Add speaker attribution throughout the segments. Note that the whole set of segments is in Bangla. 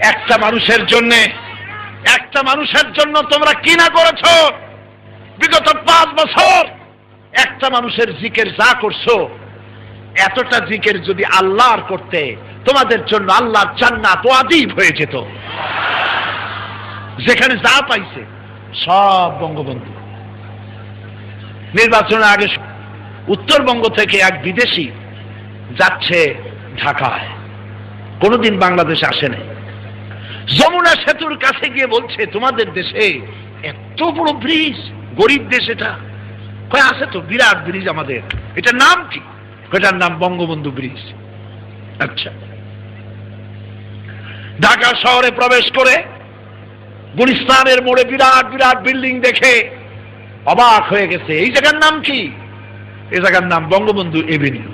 Speaker 1: একটা মানুষের জন্য তোমরা কি না করেছো বিগত 5 বছর। একটা মানুষের জিকির যা করছো, এতটা জিকির যদি আল্লাহর করতে, তোমাদের জন্য আল্লাহর জান্নাত ওয়াজিব হয়ে যেত। যেখানে যা পাইছে সব বঙ্গবন্ধু। নির্বাচনের আগে উত্তরবঙ্গ থেকে এক বিদেশি যাচ্ছে ঢাকায়, কোনোদিন বাংলাদেশে আসে নাই। যমুনা সেতুর কাছে গিয়ে বলছে, তোমাদের দেশে এত বড় ব্রিজ, গরিব দেশ এটা। কয় আছে তো, বিরাট ব্রিজ আমাদের। এটার নাম কি? এটার নাম বঙ্গবন্ধু ব্রিজ। আচ্ছা, ঢাকা শহরে প্রবেশ করে গুলিস্তানের মোড়ে বিরাট বিরাট বিল্ডিং দেখে অবাক হয়ে গেছে। এই জায়গার নাম কি? এই জায়গার নাম বঙ্গবন্ধু এভিনিউ।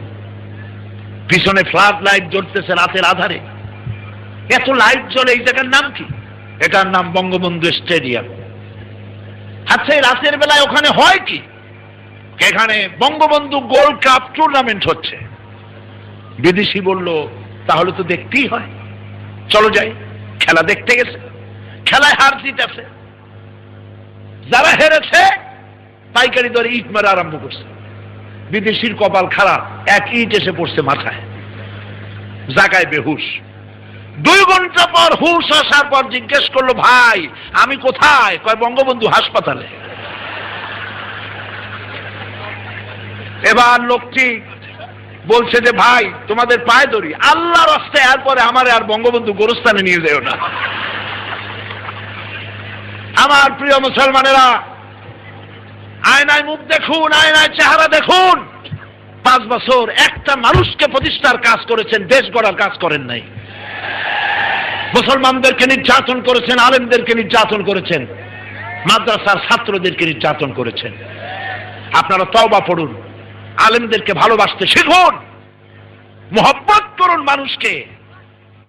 Speaker 1: পিছনে ফ্লাড লাইট জ্বলতেছে রাতের আধারে, এত লাইট জ্বলে। এই জায়গার নাম কি? এটার নাম বঙ্গবন্ধু স্টেডিয়াম। আচ্ছা, রাতের বেলায় ওখানে হয় কি? এখানে বঙ্গবন্ধু গোল্ড কাপ টুর্নামেন্ট হচ্ছে। বিদেশি বলল, তাহলে তো দেখতেই হয়, চলো যাই। খেলা দেখতে গেছে, খেলায় হার জিত আছে। যারা হেরেছে পাইকারি দরে ইট মারা আরম্ভ করছে। বিদেশির কপাল খারাপ, এক ইট এসে পড়ছে মাথায়, জাগায় বেহুশ। 2 ঘন্টা পর হুশ আসার পর জিজ্ঞেস করলো, ভাই আমি কোথায়? কয় বঙ্গবন্ধু হাসপাতালে। এবার লোকটি বলছে যে, ভাই তোমাদের পায়ে ধরি, আল্লাহর রাস্তায়, এরপরে আমারে আর বঙ্গবন্ধু গোরস্থানে নিয়ে যেও না। আমার প্রিয় মুসলমানেরা, আয়নায় মুখ দেখুন, আয়নায় চেহারা দেখুন। 5 বছর একটা মানুষকে প্রতিষ্ঠার কাজ করেছেন, দেশ গড়ার কাজ করেন নাই। মুসলমানদেরকে নির্যাতন করেছেন, আলেমদেরকে নির্যাতন করেছেন, মাদ্রাসার ছাত্রদেরকে নির্যাতন করেছেন। আপনারা তওবা পড়ুন, আলেমদেরকে ভালোবাসতে শিখুন, মহব্বত করুন মানুষকে।